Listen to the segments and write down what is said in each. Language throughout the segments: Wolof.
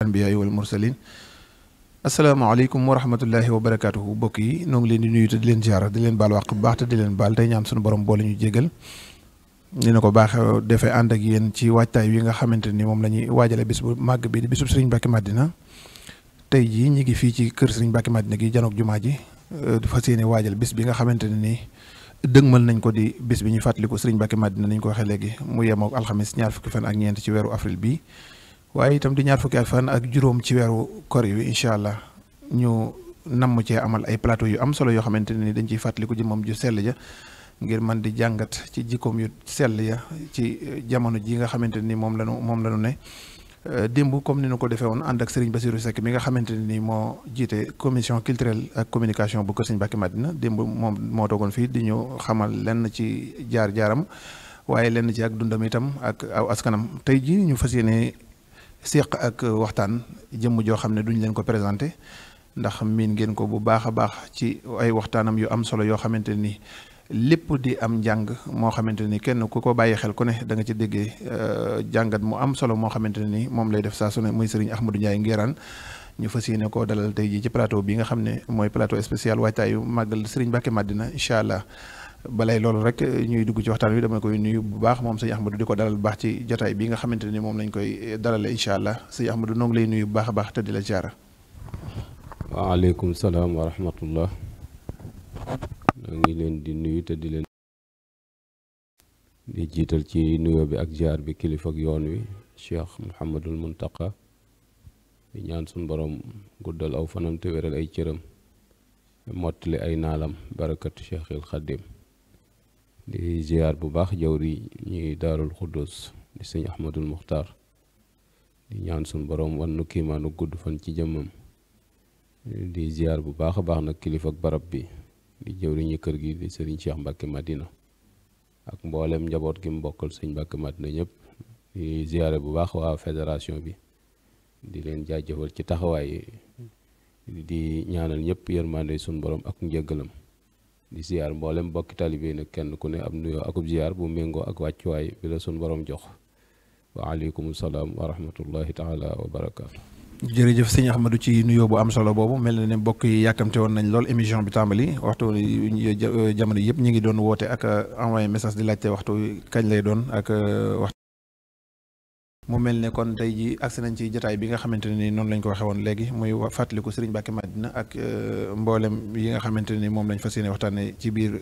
anbiyaa wal mursalin asalaamaaleykum wa rahmatullahi wa barakaatuhu mbokk yi noo ngi leen di nuyu te di leen ziara di leen baal wàq bu baax te di leen baal tey ñaan suñu borom boole ñu jégal ni na ko baaxee defee ànd ak yéen ci waajtaay wi nga xamante ni moom la ñuy waajale bis bu màgg bi di bisub Serigne Mbacké Madina tey jii ñi ngi fii ci kër Serigne Mbacké Madina gi janoog jumaa ji di fas yéene waajal bis bi nga xamante ne nii dëgmal nañ ko di bis bi ñuy fàttaliku Serigne Mbacké Madina nañ ko waxee léegi mu yemook alxamis ñaar fukki fan ak ñeent ci weeru avril bi waaye itam di ñaar fukki fan ak juróom ci weeru kor wi incha allah ñu namm cee amal ay plateau yu am solo yoo xamante ne ni dañ ciy fàttaliku ji moom ju sell ja ngir man di jàngat ci jikkoom yu sell ya ci jamono ji nga xamante ni moom lañu ne démb comme ni ñu ko defee woon ànd ak Serigne Bassirou Seck mi nga xamante ne ni moo jiite commission culturelle ak communication bu kër Serigne Mbacké Madina démb moom moo toogoon fii di ñu xamal lenn ci jaar-jaaram waaye lenn ci ak dundam itam ak aw askanam tey ji ñu fas yéene séq ak waxtaan jëmm joo xam ne duñ leen ko présenté ndax miin ngeen ko bu baax a baax ci ay waxtaanam yu am solo yoo xamante ni lépp di am njàng moo xamante ni kenn ku ko bàyyi xel ku ne da nga ci déggee jàngat mu am solo moo xamante ne ni moom lay def saa su ne muy Serigne Ahmadou Ndiaye Nguérane ñu fas yéene koo dalal tey jii ci plateau bi nga xam ne mooy plateau spécial waajtaayu màggal Serigne Mbacké Madina incha allah balay loolu rek ñuy dugg ci waxtaan wi dama koy nuyu bu baax moom sëñ Ahmadou di ko dalal bu baax ci jotaay bi nga xamante ni moom lañ koy dalale incha allah sëñ Ahmadou noo ngi lay nuyu bu baax a baax te di la jaara. waaleykum salaam wa rahmatullah. ñoo ngi leen di nuyu te di leen di jiital ci nuyoo bi ak jaar bi kilifa ak yoon wi Cheikh Mouhamadul Muntaqa di ñaan suñu borom guddal aw fanam te wéral ay cëram mottali ay naalam barakatu Cheikhil Xadim di ziar bu baax jawri ñuy daarul xuddus di sëñ Ahmadul Muxtaar di ñaan suñu borom wan nu kiimaanu gudd fan ci jëmmam di ziar bu baax a baax nag kilifa ak barab bi di jëwriñu kër gi di Serigne Cheikh Mbacké Madina ak mboolem njaboot gi mu bokkal sëñ Mbacké Madina ñëpp di ziare bu baax waa fédération bi di leen jaajëfal ci taxawaay di ñaanal ñëpp yërmande suñu borom ak njëggalam di ziar mboolem bokki talibé nag kenn ku ne am nuyoo akub ziar bu méngoo ak wàccuwaay bi la suñu borom jox wa aleykum salaam wa rahmatullahi taala wa barakaatu. jërëjëf sëñ Ahmadou ci nuyoo bu am solo boobu mel na ne mbokk yi yàkkamte woon nañ lool émission bi tàmbali waxtu jamono yëpp ñu ngi doon woote ak envoyé message di laajte waxtu kañ lay doon ak waxtu mu mel ne kon tey ji agsi nañ ci jotaay bi nga xamante ne ni noonu lañ ko waxee woon léegi muy fàttaliku Serigne Mbacké Madina ak mboolem yi nga xamante ne ni moom lañ fas yéene waxtaane ci biir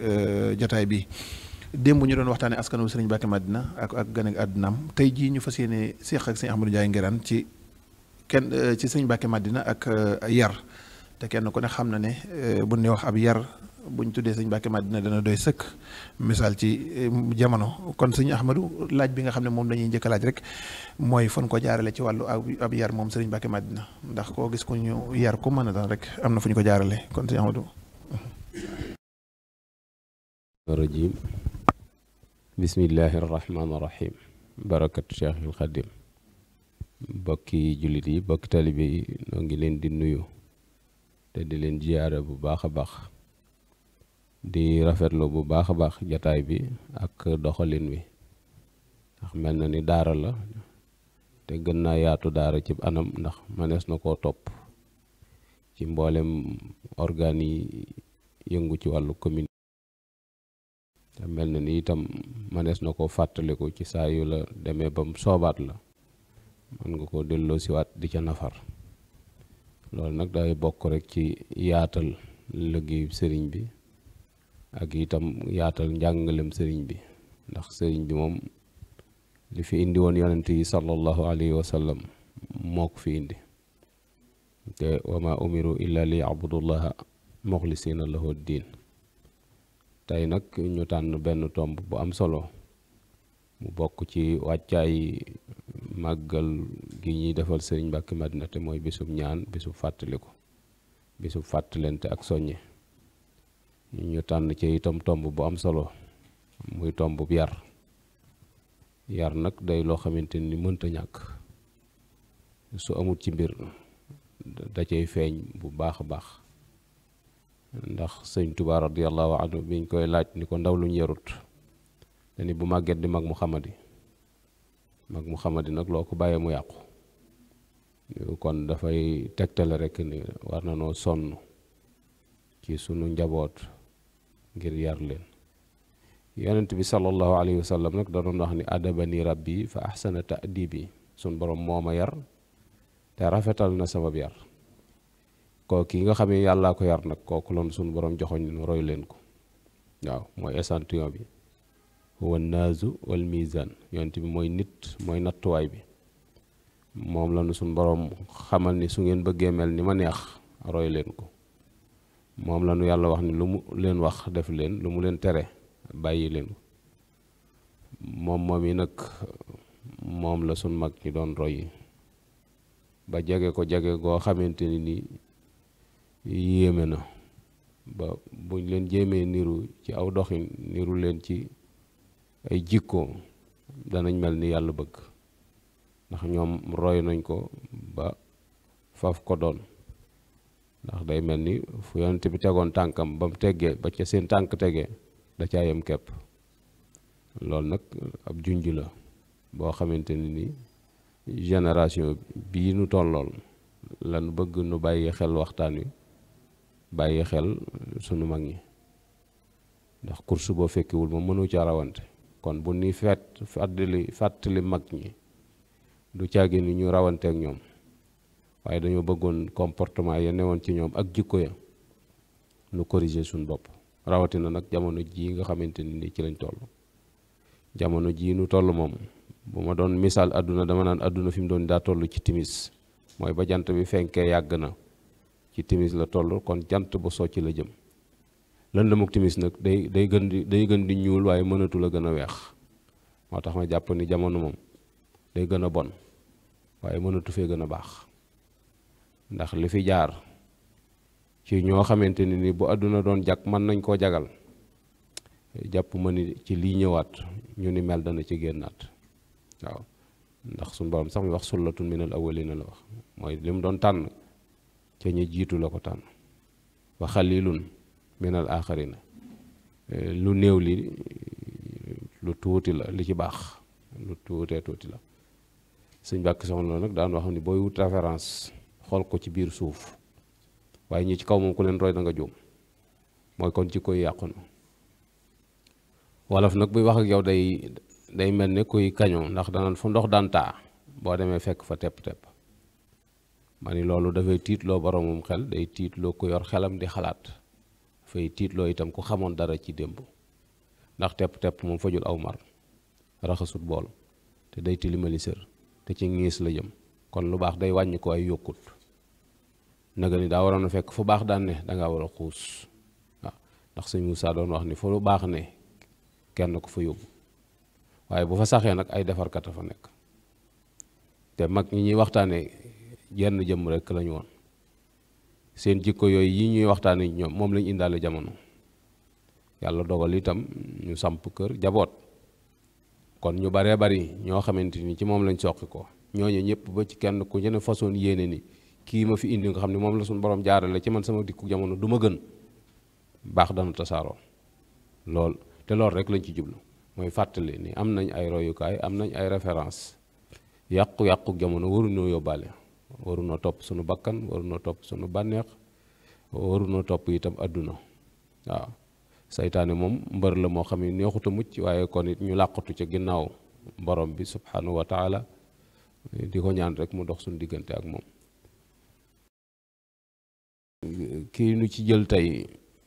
jotaay bi démb ñu doon waxtaane askanu Serigne Mbacké Madina ak gan ak àddunaam tey jii ñu fas yéene seex ak sëñ Ahmadou Ndiaye Nguérane ci kenn ci Serigne Mbacké Madina ak yar te kenn ku ne xam na ne bu ne wax ab yar buñ tuddee Serigne Mbacké Madina dana doy sëkk misaal ci jamono kon Serigne Ahmadou laaj bi nga xam ne moom dañuy njëkk a laaj rek mooy fan ko jaarale ci wàllu ab yar moom Serigne Mbacké Madina ndax koo gis ku ñu yar ku mën a doon rek am na fu ñu ko jaarale kon Serigne Ahmadou. rajim bismillahi rahmaani rahim barakatu Cheikhil Xadim bokki jullit yi bokki talibe yi noo ngi leen di nuyu te di leen ziyaare bu baax a baax di rafetlu bu baax a baax jataay bi ak doxalin wi ndax mel na ni daara la te gën naa yaatu daara ci anam ndax mënees na koo topp ci mboolem organes yi yëngu ci wàllu commune te mel na ni itam mënees na koo fàttaliku ci saa yu la demee ba mu soobaat la mën nga koo delloo siwaat di ca nafar loolu nag day bokk rek ci yaatal liggéeyu sëriñ bi ak itam yaatal njàngalem sëriñ bi ndax sëriñ bi moom li fi indi woon yonent yi sallallahu alayhi wa sallam moo ko fi indi te wa ma umiru illa li yabudullaha muxlisina lahu diin tey nag ñu tànn benn tomb bu am solo mu bokk ci wàccaay màggal gi ñuy defal Serigne Mbacké Madina te mooy bisub ñaan bisub fàttaliku bisub fàttalente ak soññe ñu tànn ci itam tomb bu am solo muy tomb bu yar nag day loo xamante ni mënta ñàkk su amut ci mbir da cay feeñ bu baax a baax ndax sëñ Tuubaa radiyallahu anhu biñ koy laaj ni ko ndaw luñ yarut dani bu màgget di mag mu xamadi nag loo ko bàyyee mu yàqu kon dafay tegtale rek ni war na noo sonn ci sunu njaboot ngir yar leen. yonent bi sallallahu alayhi wa sallam nag da doon wax ni adabani rabbi fa ahsana ta'dibi, sun borom moo ma yar te rafetal na sabab yar. kooku yi nga xam ne yàllaa ko yar nag kooku loon sunu borom joxoñ nu roy leen ko. waaw mooy échantillon bi, huwa naazu wal mizan. yonent bi mooy nit, mooy nattuwaay bi. moom la nu sunu borom xamal ni su ngeen bëggee mel ni ma neex roy leen ko. moom la nu yàlla wax ni lu mu leen wax def leen, lu mu leen tere bàyyi leen ko. moom yi nag moom la sunu mag ñi doon roy ba jege ko jege goo xamante ni nii yéeme na, ba buñ leen jéemee niru ci aw doxin, niru leen ci ay jikko, danañ mel ni yàlla bëgg, ndax ñoom roy nañ ko ba faf ko doon. ndax day mel ni fu yonent bi tegoon tànkam ba mu teggee ba ca seen tànk tegee da caa yem kepp. loolu nag ab junj la boo xamante ni génération bii nu tollool lan bëgg nu bàyyi xel waxtaan wi, bàyyi xel sunu mag ñi, ndax course boo fekkiwul moom mënu ca rawante. kon bu ni fàttali mag ñi du caagi ni ñu rawante ak ñoom, waaye dañoo bëggoon comportement ya newoon ci ñoom ak jikko ya nu corriger suñu bopp. rawatina nag jamono jii nga xamante ni ci lañ toll. jamono jii nu toll moom bu ma doon misaal àdduna dama naan àdduna fi mu doon daa toll ci timis, mooy ba jant bi fenkee yàgg na, ci timis la toll. kon jant bu socc la jëm. lëndëmuk timis nag day gën di ñuul, waaye mënatu la gën a weex. moo tax ma jàpp ni jamono moom day gën a bon, waaye mënatu fee gën a baax. ndax li fi jaar ci ñoo xamante ni bu àdduna doon jag mën nañ koo jagal, jàpp ma ni ci lii ñëwaat ñu ni mel dana ci génnaat. waaw ndax suñu borom sax mi wax sullatun minal awwalina la wax, mooy li mu doon tànn ca ñi jiitu la ko tànn. wa xalilun minal axarina, lu néew li lu tuuti la, li ci baax lu tuutee tuuti la. sëñ Mbàkke Soxna nag daan wax ni booy wut référence xool ko ci biir suuf, waaye ñi ci kaw moom ku leen roy da nga juum. mooy kon ci koy yàqu na. wolof nag buy wax ak yow day mel ne kuy kañoo, ndax danaan fu ndox daan taa boo demee fekk fa tepp-tepp. ma ni loolu dafay tiitloo boromum xel, day tiitloo ku yor xelam di xalaat, dafay tiitloo itam ku xamoon dara ci démb. ndax tepp-tepp moom fajul aw mar, raxasut bool, te day tilimali sër, te ci ngiis la jëm. kon lu baax day wàññi ko ay yokkut. naga ni daa waroon a fekk fu baax daan ne dangaa war a xuus. waaw ndax sëñ Moussa doon wax ni fu lu baax ne kenn ko fa yóbbu, waaye bu fa saxee nag ay defarkat a fa nekk. te mag ñi ñuy waxtaane jenn jëmm rek lañu woon. seen jikko yooyu yi ñuy waxtaane ñoom moom lañ indaale jamono. yàlla dogal itam ñu samp kër jaboot. kon ñu baree bari ñoo xamante ni ci moom lañ soqi ko, ñooñu ñëpp ba ci kenn ku ne façon yéene ni kii ma fi indi nga xam ne moom la suñu borom jaarale ci man sama dikku jamono du ma gën, baax dana tasaaroo lool. te loolu rek lañ ci jublu, mooy fàttali ni am nañ ay royukaay, am nañ ay référence. yàqu-yàqu jamono waruñoo yóbbaale, waruñoo topp suñu bakkan, waruñoo topp suñu bànneex, waruñoo topp itam àdduna. waaw saytaane moom mbër la moo xam ne neexut a mucc, waaye kon it ñu làqatu ca ginnaaw borom bi subhanahu wa taala, di ko ñaan rek mu dox suñu diggante ak moom. kii nu ci jël tey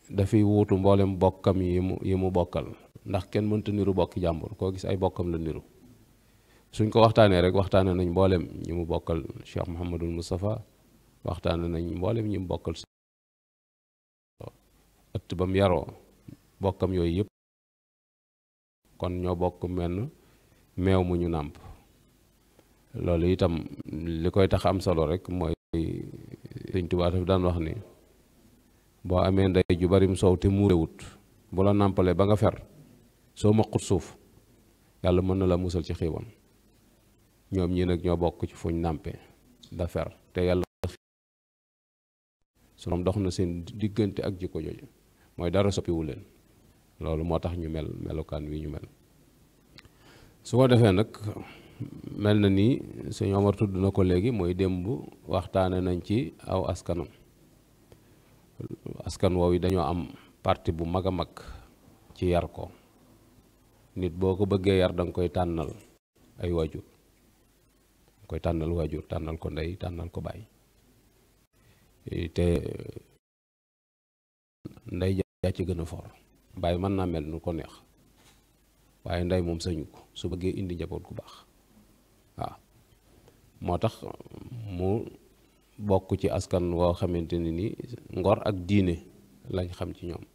dafay wuutu mboolem bokkam yi mu bokkal, ndax kenn mënta niru bokki jàmbur, koo gis ay bokkam la niru. suñ ko waxtaanee rek waxtaane nañ mboolem ñi mu bokkal Cheikh Mouhamadul Moustapha, waxtaane nañ mboolem ñi mu bokkal ëtt ba mu yaroo, bokkam yooyu yëpp kon ñoo bokk menn meew mu ñu nàmp. loolu itam li koy tax am solo rek mooy Sëñ Tuubaa daf daan wax ni boo amee ndey ju bari mu soow te muurewut, bu la nàmpalee ba nga fer, soo maqut suuf yàlla mën na la musal ci xiiwam. ñoom ñii nag ñoo bokk ci fuñ nàmpe da fer, te yàlla suñu dox na seen diggante ak jikko jooju, mooy dara soppiwu leen. loolu moo tax ñu mel melokaan wi ñu mel. su ko defee nag mel na ni sëñ Omar tudd na ko léegi mooy démb waxtaane nañ ci aw askanam. askan woowu yi dañoo am parti bu mag a mag ci yar ko. nit boo ko bëggee yar danga koy tànnal ay waajur, koy tànnal waajur, tànnal ko ndey, tànnal ko baay. te ndey jaa ci gën a for. baay mën naa mel nu ko neex waaye ndey moom sañu ko su bëggee indi njaboot gu baax. waaw moo tax mu bokk ci askan woo xamante ni ngor ak diine lañ xam ci ñoom.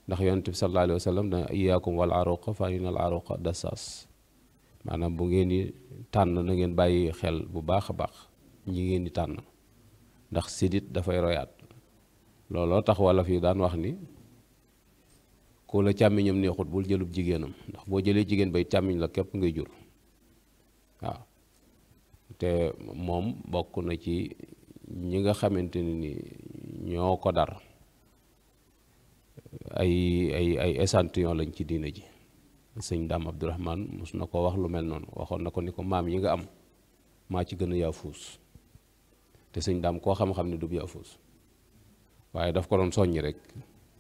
ndax yonent bi sallallahu alayhi wa sallam dana iyaakum wal aruqa fa inal aruqa dasaas. maanaam bu ngeen di tànn na ngeen bàyyi xel bu baax a baax ñi ngeen di tànn ndax sidit dafay royaat. looloo tax wala fii daan wax ni ku la càmmiñam neexut bul jëlub jigéenam, ndax boo jëlee jigéen bay càmmiñ la képp ngay jur. waaw te moom bokk na ci ñi nga xamante ni ñoo ko dar ay échantillon lañ ci diina ji. sëñ Daam Abdourahman mos na ko wax lu mel noonu, waxoon na ko ni ko maam yi nga am maa ci gën a yaafuus. te sëñ Daam koo xam-xam ne du yaafuus, waaye daf ko doon soññi rek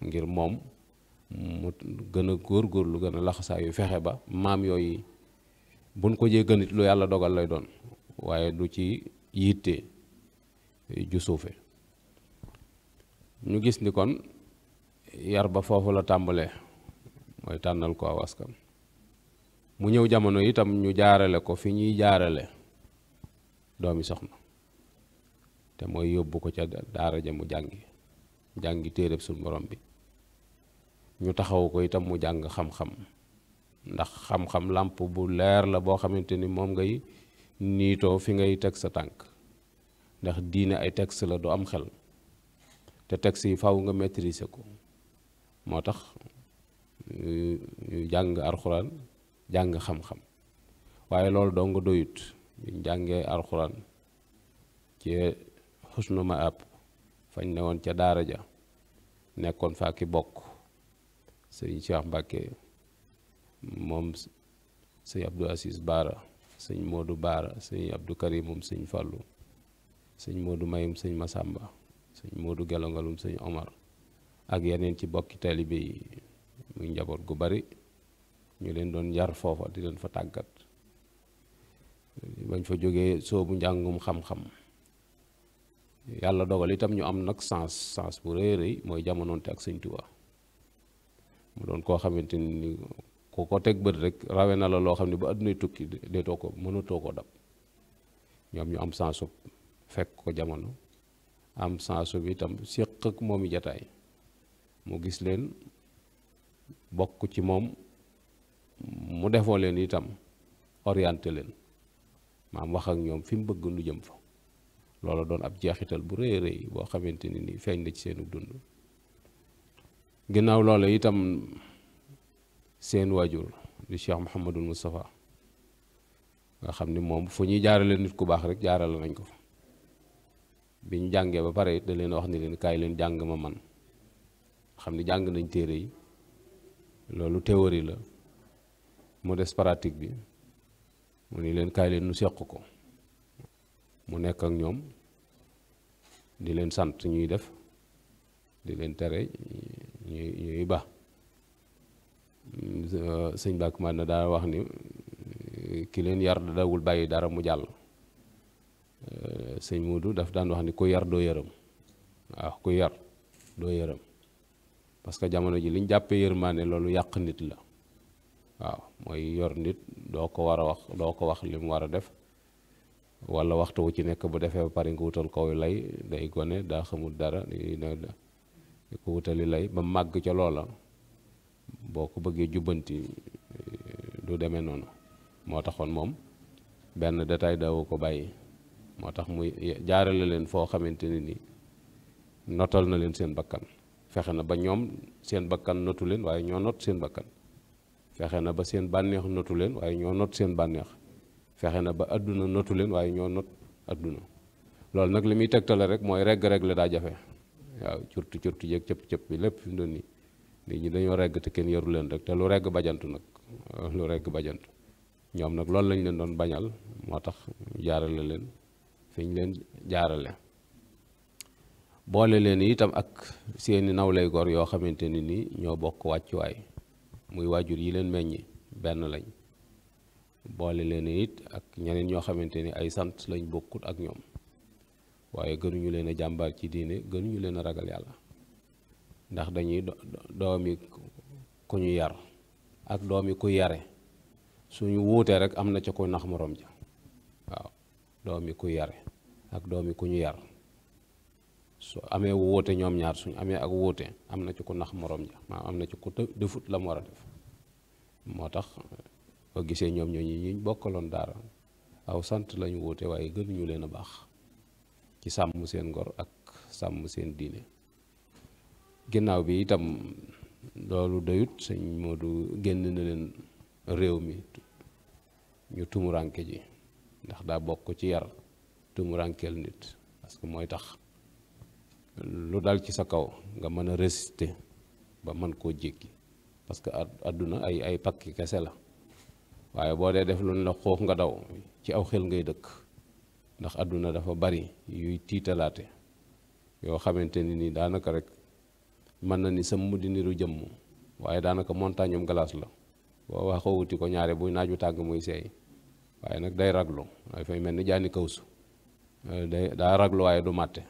ngir moom mu gën a góorgóorlu, gën a laxasaayu fexe ba maam yooyu buñ ko jee gënit lu yàlla dogal lay doon, waaye du ci yitte ju suufe. ñu gis ni kon yar ba foofu la tàmbalee, mooy tànnal ko aw askan. mu ñëw jamono itam ñu jaarale ko fi ñuy jaarale doomi soxna, te mooy yóbbu ko ca daara ja mu jàngi téereb suñu borom bi. ñu taxaw ko itam mu jàng xam-xam, ndax xam-xam làmp bu leer la boo xamante ni moom ngay niitoo fi ngay teg sa tànk. ndax diine ay texte la du am xel, te texte yi faw nga maîtriser ko. moo tax ñu jàng alxuraan jàng xam-xam, waaye loolu doo nga doyut. ñu jàngee alxuraan ci xusnu ma ab fañ ne woon ca daara ja, nekkoon fa ki bokk sëñ Cheikh Mbacke moom sëñ Abdou Assis Baara, sëñ Modou Baara, sëñ Abdou Karim moom sëñ Fallou, sëñ Modou Mayum sëñ Masamba, sëñ Modou Gelongalum sëñ Omar, ak yeneen ci bokki taalibe yi muy njaboot gu bari. ñu leen doon yar foofa di leen fa tàggat. bañ fa jógee soobu njàngum xam-xam, yàlla dogal itam ñu am nag sens bu rëy rëy, mooy jamonoonte ak sëñ Tuubaa. mu doon koo xamante ni ku ko teg bët rek rawe na la loo xam ne ba àddunay tukki deetoo ko mënatoo ko dab. ñoom ñu am sensu fekk ko jamono, am sensu bi itam séq ak moom i jataay, mu gis leen bokk ci moom, mu defoo leen itam orienté leen, maam wax ak ñoom fi mu bëgg nu jëm fa. loolu doon ab jeexital bu rëy rëy boo xamante ni feeñ na ci seenu dund. ginnaaw loolu itam seen waajur di Cheikh Mouhamadul Moustapha, nga xam ni moom fu ñuy jaarale nit ku baax rek jaarale nañ ko fa. bi ñu jàngee ba pare it da leen wax ni leen kaay leen jàng ma man. xam ni jàng nañ téere yi, loolu théorie la, mu des pratique bi. mu ni leen kaay leen nu seq ko. mu nekk ak ñoom di leen sant ñuy def, di leen tere ñuy ba. sëñ Bakk man na daa wax ni ki leen yar dawul bàyyi dara mu jàll. sëñ Moodu daf daan wax ni ku yar doo yërëm. waaw ku yar doo yërëm, parce que jamono ji liñ jàppee yërmaane loolu yàq nit la. waaw mooy yor nit doo ko war a wax, doo ko wax li mu war a def, wala waxtu wu ci nekk bu defee ba pare nga wutal kow lay, day gone daa xamul dara di ko wutali lay ba màgg ca loola. boo ko bëggee jubbanti du demee noonu. moo taxoon moom benn détail daawu ko bàyyi. moo tax muy jaarale leen foo xamante ni notal na leen seen bakkan. fexe na ba ñoom seen bakkan notu leen waaye ñoo not seen bakkan. fexe na ba seen bànneex notu leen waaye ñoo not seen bànneex. fexe na ba adduna notu leen waaye ñoo not adduna. loolu nag li muy tegtale rek mooy regg la daa jafe. waaw curtu jeeg cëpp bi lépp fi mu doon nii nit ñi dañoo regg te kenn yaru leen rek, te lu regg bajantu nag, lu regg bajantu. ñoom nag loolu lañ leen doon bañal moo tax jaarale leen fi ñu leen jaarale boole leen itam ak seeni nawlay góor yoo xamante ni nii ñoo bokk wàccuwaay muy waajur yi leen meññi benn lañ boole leen it ak ñeneen ñoo xamante ni ay sant lañ bokkut ak ñoom waaye gënuñu leen a jàmbaar ci diine gënuñu leen a ragal yàlla ndax dañuy doomi ku ñu yar ak doomi ku yare suñu wuutee rek am na ca ko nax morom ja waaw doomi ku yare ak doomi ku ñu yar su amee wuute ñoom ñaar suñu amee ak wuute am na ci ku nax morom ja maanaam am na ci ku defut la mu war a def moo tax boo gisee ñoom ñooñu ñu bokkaloon daara aw sant lañu wuute waaye gënuñu leen a baax ci sàmm seen ngor ak sàmm seen diine ginnaaw bi itam loolu doyut sëñ Modou génn na leen réew mi ñu tumuranke ji ndax daa bokk ci yar tumurankeel nit parce que mooy tax lu dal ci sa kaw nga mën a résister ba mën koo jéggi parce que àdduna ay pakki kese la waaye boo dee def lu ne la xoox nga daw ci aw xel ngay dëkk ndax àdduna dafa bari yuy tiitalaate yoo xamante ni nii daanaka rek mën na ni sëmm di niru jëmm waaye daanaka montagne glace la boo waxoo wuti ko ñaare buy naaju tàng muy seey waaye nag day raglu dafay mel ni jaani kawsu daa raglu waaye du màtte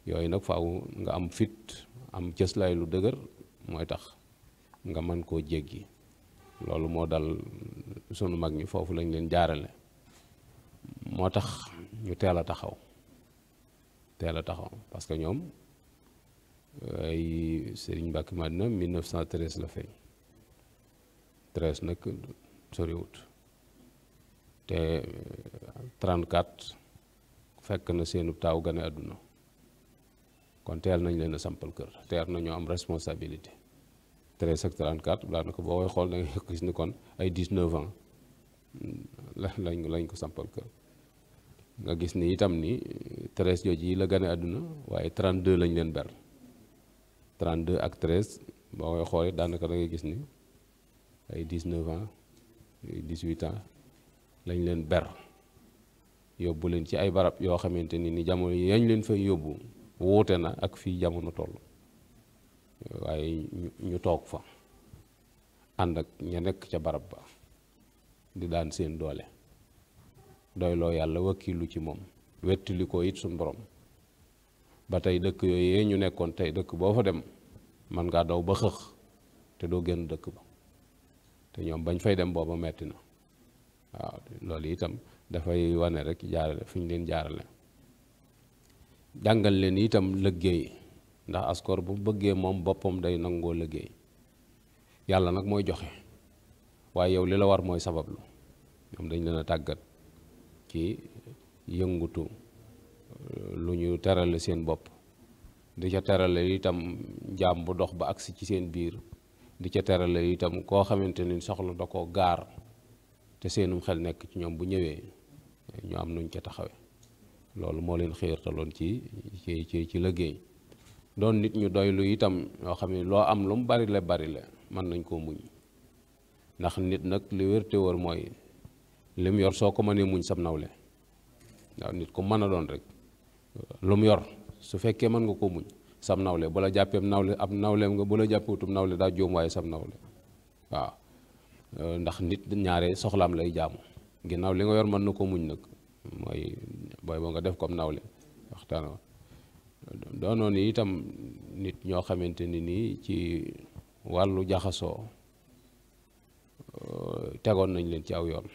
yooyu nag faaw nga am fit am cëslaay lu dëgër mooy tax nga mën koo jéggi loolu moo dal sunu mag ñi foofu lañ leen jaarale moo tax ñu teel a taxaw parce que ñoom ay Serigne Mbacké Madina 1913 la feeñ 13 nag soriwut te 34 fekk na seenu taaw gane àdduna kon teel nañ leen a sampal kër teel nañoo am responsabilité 13 ak 34 daanaka boo koy xool da ngay gis ni kon ay 19 ans lañ ko sampal kër nga gis ni itam ni 13 jooju yi la gane àdduna waaye 32 lañ leen ber 32 ak 13 boo koy xoolee daanaka da ngay gis ni ay 19 ans 18 ans lañ leen ber yóbbu leen ci ay barab yoo xamante ni jamono yañ leen fay yóbbu wuute na ak fii jamono toll waaye ñu toog fa ànd ak ña nekk ca barab ba di daan seen doole doyloo yàlla wakkilu ci moom wettili ko it suñ borom ba tey dëkk yooyu ñu nekkoon tey dëkk boo fa dem man ngaa daw ba xëx te doo génn dëkk ba te ñoom bañ fay dem booba metti na waaw loolu itam dafay wane rek jaarale fi ñu leen jaarale jàngal leen itam liggéey ndax askor bu bëggee moom boppam day nangoo liggéey yàlla nag mooy joxe waaye yow li la war mooy sabablu ñoom dañ leen a tàggat ci yëngutu lu ñu terale seen bopp di ca terale itam jaam bu dox ba agsi ci seen biir di ca terale itam koo xamante ni soxla da ko gaar te seenum xel nekk ci ñoom bu ñëwee ñu am nuñ ca taxawe loolu moo leen xiirtaloon ci liggéey doon nit ñu doylu itam yoo xam ne loo am lu mu bari la mën nañ koo muñ ndax nit nag li wér te wër mooy lim yor soo ko mënee muñ sam nawle waaw nit ku mën a doon rek lu mu yor su fekkee mën nga koo muñ sam nawle bu la jàppeem nawle ab nawleem nga bu la jàppeetum nawle daa jóom waaye sam nawle waaw ndax nit ñaare soxlaam lay jaamu ginnaaw li nga yor mën na ko muñ nag mooy booy ba nga def comme nawle waxtaan doonoon itam nit ñoo xamante ni nii ci wàllu jaxasoo tegoon nañ leen ci aw yoon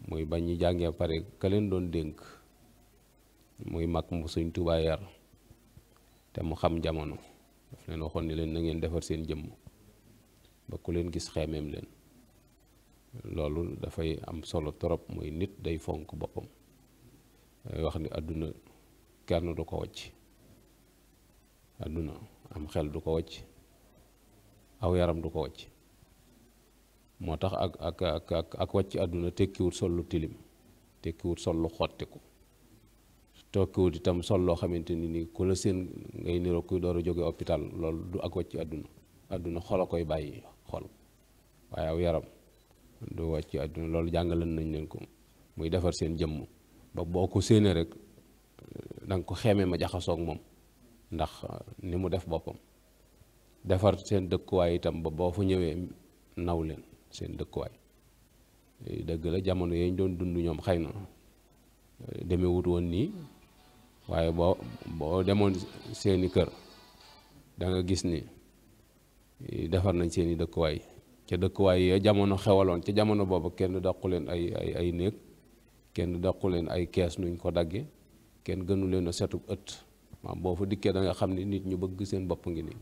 muy bañ ñi jàngee pare ka leen doon dénk muy mag mu Sëñ Tuubaa yar te mu xam jamono daf leen waxoon ni leen na ngeen defar seen jëmm ba ku leen gis xeemeem leen loolu dafay am solo trop muy nit day fonk boppam wax ni àdduna kenn du ko wacc àdduna am xel du ko wacc aw yaram du ko wacc moo tax ak wacc àdduna tekkiwut sol lu tilim tekkiwut sol lu xottiku tekkiwut itam sol loo xamante ni ku la seen ngay niroo kuy door a jóge hôpital loolu du ak wacc àdduna xol a koy bàyyi xol waaye aw yaram du wàcc àdduna. loolu jàngalan nañ leen ko muy defar seen jëmm ba boo ko séenee rek da nga ko xeemee ma jaxasoog moom ndax ni mu def boppam. defar seen dëkkuwaay itam ba boo fa ñëwee naw leen seen dëkkuwaay. dëgg la jamono yañ doon dund ñoom xëy na demee wut woon nii waaye boo demoon seeni kër da nga gis ni defar nañ seeni dëkkuwaay. ca dëkkuwaay ya jamono xewaloon ca jamono boobu kenn daqu leen ay néeg, kenn daqu leen ay kees nuñ ko dagge, kenn gënu leen a setu ëtt. maam boo fa dikkee da nga xam ni nit ñu bëgg seen bopp ngi nii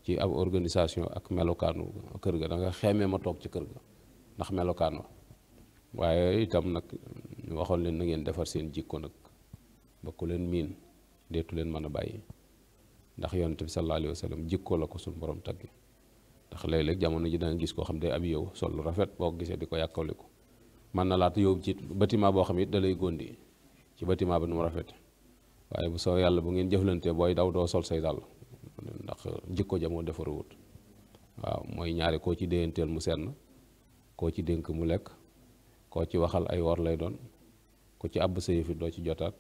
ci ab organisation ak melokaanu kër ga. da nga xeemee ma toog ci kër ga ndax melokaan wa. waaye itam nag ñu waxoon leen na ngeen defar seen jikko nag ba ku leen miin deetu leen mën a bàyyi, ndax yonent bi sallallahu alayhi wa sallam jikko la ko suñu borom tagge. ndax léeg-léeg jamono ji da nga gis koo xam day ab yow sol lu rafet boo ko gisee di ko yàkkawliku mën na laata yow ci bâtiment boo xam it da lay góndi ci bâtiment ba nu mu rafet. waaye bu soo yàlla bu ngeen jëflantee booy daw doo sol say dàll ndax jikko ja moo defaruwut. waaw mooy ñaari koo ci déyanteel mu senn, koo ci dénk mu lekk, koo ci waxal ay wor lay doon, ku ci àbb sa yëfi doo ci jotaat.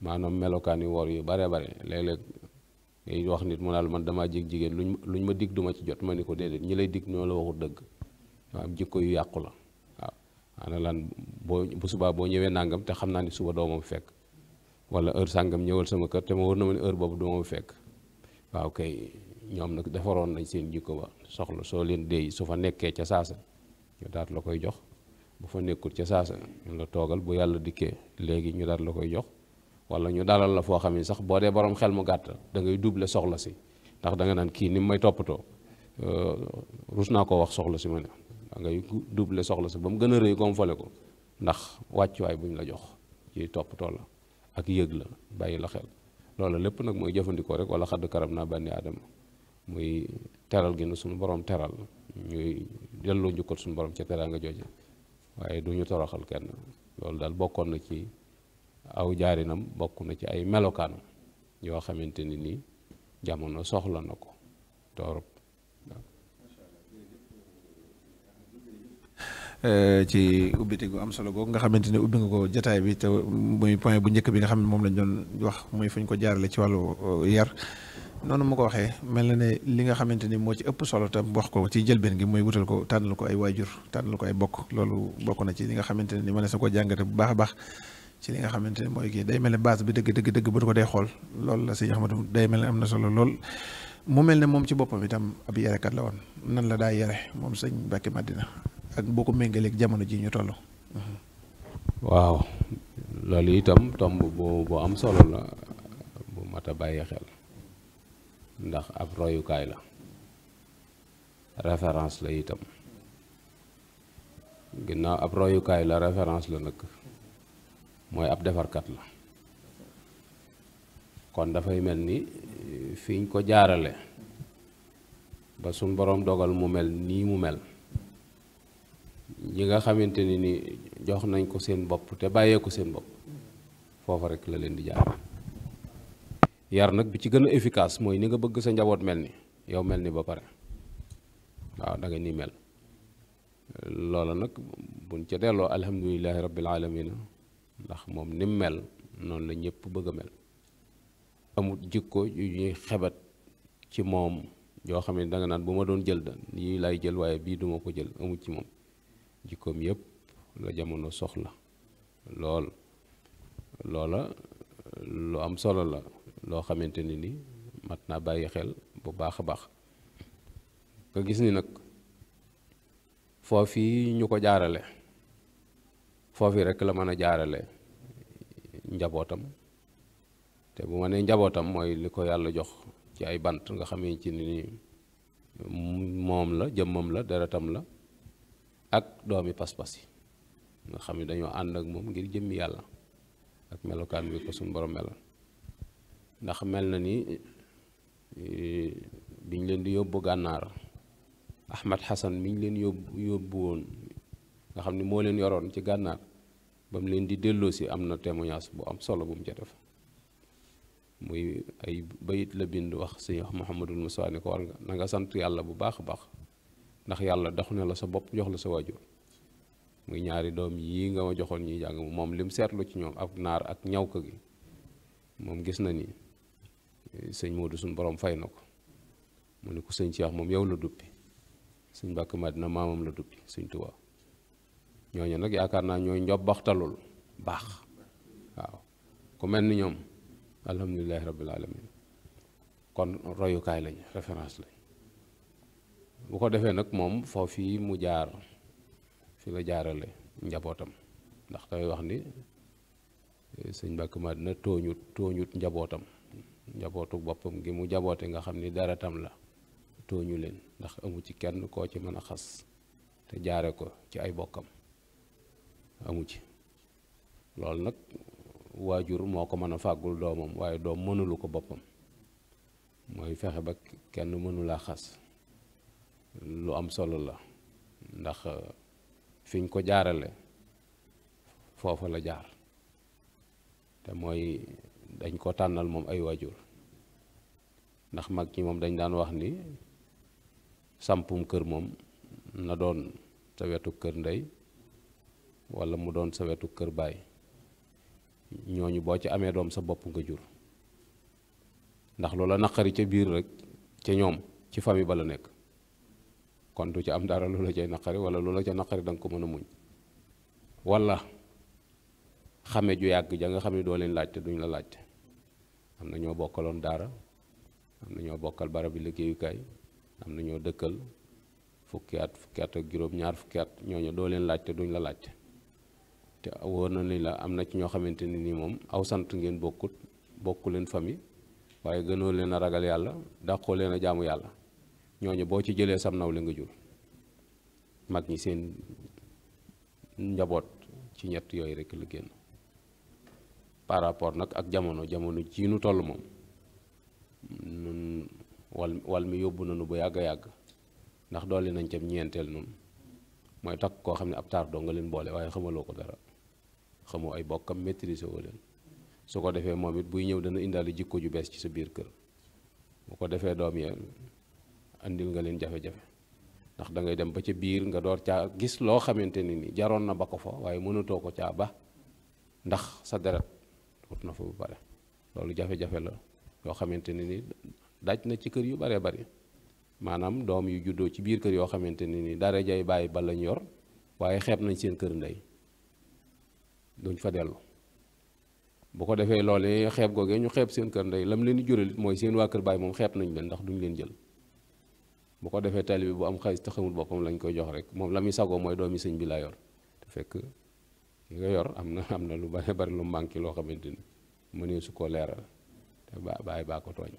maanaam melokaan yi wor yu bare bare. léeg-léeg ngay wax nit mu naal man damaa jig jigéen luñ ma dig duma ci jot. ma ni ko déedéet, ñi lay dig ñoo la waxut dëgg. waaw jikko yu yàqu la. waaw ana lan bu subaa boo ñëwee nangam te xam naa ni suba doo ma fekk, wala heure sàngam ñëwal sama kër te ma wër na ma ne heure boobu du ma fekk. waaw kay ñoom nag defaroon nañ seen jikko ba soxla soo leen déey su fa nekkee ca saasa ñu daat la koy jox, bu fa nekkul ca saasa ñu la toogal bu yàlla dikkee léegi ñu daat la koy jox. wala ñu dalal la foo xam ne sax boo dee borom xel mu gàtt da ngay doubler soxla si, ndax da nga naan kii ni may toppatoo rus naa koo wax soxla si ma ne. da ngay doubler soxla si ba mu gën a rëy gonfale ko ndax wàccuwaay buñ la jox ci toppatoo la ak yëg la bàyyi la xel. loolu lépp nag mooy jëfandikoo rek wala xadd karam naa bànni aadama, muy teral gi na suñu borom teral ñuy delloo njukkal suñu borom ca teral nga jooje waaye du ñu toroxal kenn. loolu daal bokkoon na ci aw jaarinam, bokk na ci ay melokaanam yoo xamante ni nii jamono soxla na ko torop. ci ubbite gu am solo googu nga xamante ne ubbi nga ko jataay bi te muy point bu njëkk bi nga xam ne moom lañ doon wax muy fu ñu ko jaarale ci wàllu yar. noonu ma ko waxee mel na ne li nga xamante ni moo ci ëpp solo tam wax ko ci jëlbeen gi mooy wutal ko tànnal ko ay waajur, tànnal ko ay bokk. loolu bokk na ci li nga xamante ne ni ma ne sa ko jàngate bu baax a baax ci li nga xamante ne mooy kii day mel ne base bi dëgg bu ko dee xool loolu la sëñ Ahmadou day mel ne am na solo lool. mu mel ne moom ci boppam itam ab yarekat la woon. nan la daa yare moom sëñ Mbàkke Madina ak boo ko méngaleeg jamono ji ñu toll. waaw loolu itam tomb bu am solo la bu mat a bàyyi xel, ndax ab royukaay la, référence la itam. ginnaaw ab royukaay la, référence la nag mooy ab defarkat la. kon dafay mel ni fiñ ko jaarale ba suñ boroom dogal mu mel nii mu mel, ñi nga xamante ni jox nañ ko seen bopp te bàyyee ko seen bopp foofa rek la leen di jaar. yar nag bi ci gën a efficace mooy ni nga bëgg sa njaboot mel ni yow mel ni ba pare. waaw da nga ni mel. loola nag buñ ca delloo alhamdulilahi rabbil alamina, ndax moom ni mu mel noonu la ñëpp bëgg a mel. amut jikko yu ñuy xebat ci moom yoo xam ne da nga naan bu ma doon jël yi lay jël waaye bii duma ko jël. amut ci moom jikkoom yëpp la jamono soxla lool. loola lu am solo la loo xamante ni mat naa bàyyi xel bu baax a baax. nga gis ni nag foofi ñu ko jaarale foofi rek la mën a jaarale njabootam. te bu ma nee njabootam mooy li ko yàlla jox ci ay bant nga xamee ci ni moom la, jëmmam la, deretam la, ak doomi pas-pas yi nga xam ne dañoo ànd ak moom ngir jëmmi yàlla ak melokaan bi ko suñu borom melal. ndax mel na ni biñ leen di yóbbu gànnaar, Ahmad Hassan miñ leen yóbbu woon nga xam ni moo leen yoroon ci gànnaar, ba mu leen di delloo si am na témoignage bu am solo bu mu ca def. muy ay bayit la bind wax sëñ Mouhamadul Moussa ni ko war nga na nga sant yàlla bu baax a baax, ndax yàlla dox na la sa bopp jox la sa waajur. muy ñaari doom yii nga ma joxoon ñuy jàng moom lim seetlu ci ñoom ak naar ak ñaw ko gi moom gis na ni sëñ Modou suñu borom fay na ko. mu ne ko sëñ Cheikh moom yow la duppi sëñ Mbàkke Madina maamam la duppi sëñ Tuubaa ñooñu nag yaakaar naa ñooy njobbaxtalul baax waaw ku mel ni ñoom alhamdulilahi rabbil alamin kon royukaay lañ référence lañ bu ko defee nag moom foofii mu jaar fi la jaarale njabootam ndax day wax ni sëñ Mbàkke Madina tooñut njabootam njabootu boppam gi mu jaboote nga xam ni deretam la tooñu leen ndax amu ci kenn koo ci mën a xas te jaare ko ci ay bokkam amu ci loolu nag waajur moo ko mën a fàggul doomam waaye doom mënulu ko boppam mooy fexe ba kenn mënulaa xas lu am solo la ndax fiñ ko jaarale foofa la jaar te mooy dañ ko tànnal moom ay waajur ndax mag ñi moom dañ daan wax ni sampum kër moom na doon sa wetu kër ndey walla mu doon sa wetu kër baay ñooñu boo ci amee doom sa bopp nga jur ndax loola naqari ca biir rek ca ñoom ci famille ba la nekk kon du ci am dara loola cay naqari walla loola ca naqari danga ko mën a muñ walla xame ju yàgg ja nga xam ne doo leen laajte duñ la laajte am na ñoo bokkaloon daara am na ñoo bokkal barab bi liggéeyukaay am na ñoo dëkkal fukki at ak juróom ñaar fukki at ñooñu doo leen laajte duñ la laajte te wóor na ni la am na ci ñoo xamante ni nii moom aw sant ngeen bokku leen famille waaye gënoo leen a ragal yàlla dàqoo leen a jaamu yàlla ñooñu boo ci jëlee sam nawle nga jur mag ñi seen njaboot ci ñett yooyu rek la génn par rapport nag ak jamono ji nu toll moom nun wal mi yóbbu nañu bu yàgg a yàgg ndax dolli nañ ca ñeenteel noonu mooy takk koo xam ne ab taar doo nga leen boole waaye xamaloo ko dara xamoo ay bokkam maîtriser woo leen su ko defee moom it buy ñëw dana indaale jikko ju bees ci sa biir kër bu ko defee doom yee andil nga leen jafe-jafe ndax da ngay dem ba ca biir nga door caa gis loo xamante ni jaroon na ba ko fa waaye mënatoo ko caa ba ndax sa deret wut na fa bu bare loolu jafe-jafe la yoo xamante ni daj na ci kër yu baree bari maanaam doom yu juddoo ci biir kër yoo xamante ni dara jay bàyyi ba lañ yor waaye xeeb nañ seen kër ndey duñ fa dellu bu ko defee loolee xeeb googee ñu xeeb seen kër ndey lam leen di jural it mooy seen waa kër baay moom xeeb nañ leen ndax duñ leen jël bu ko defee taalibe bi bu am xaalis te xamul boppam lañ koy jox rek moom la muy sagoo mooy doomi sëñ bi laa yor te fekk ki nga yor am na lu bare bari lu manqué loo xamante ni mënee su ko leeral te bàyyi baa ko tooñ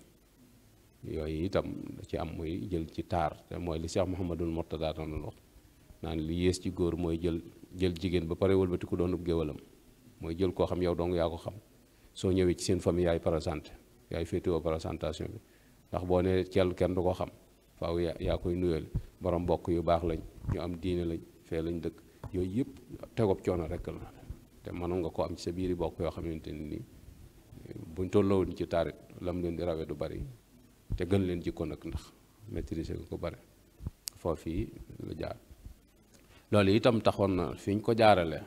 yooyu itam da ci am muy jël ci taar te mooy li Cheikh Mouhamadul Mourtada doon wax naan li yées ci góor mooy jël jigéen ba pare wëlbati ko doonub géwalam mooy jël koo xam yow dong yaa ko xam soo ñëwee ci seen famille yaay présenté yaay féetewoo présentation bi ndax boo nee cell kenn du ko xam faaw yaa koy nuyal borom mbokk yu baax lañ ñu am diine lañ fee lañ dëkk yooyu yëpp tegob coono rek la te mënoon nga ko am ci sa biiri bokk yoo xamante ni buñ tolloo ci taarit lam leen di rawee du bari te gën leen jikko nag ndax maîtriser nga ko bare foofii la jaar loolu itam taxoon na fi ñu ko jaarale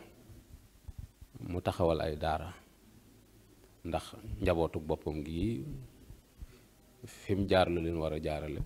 mu taxawal ay daara ndax njabootu boppam gi fi mu jaar la leen war a jaarale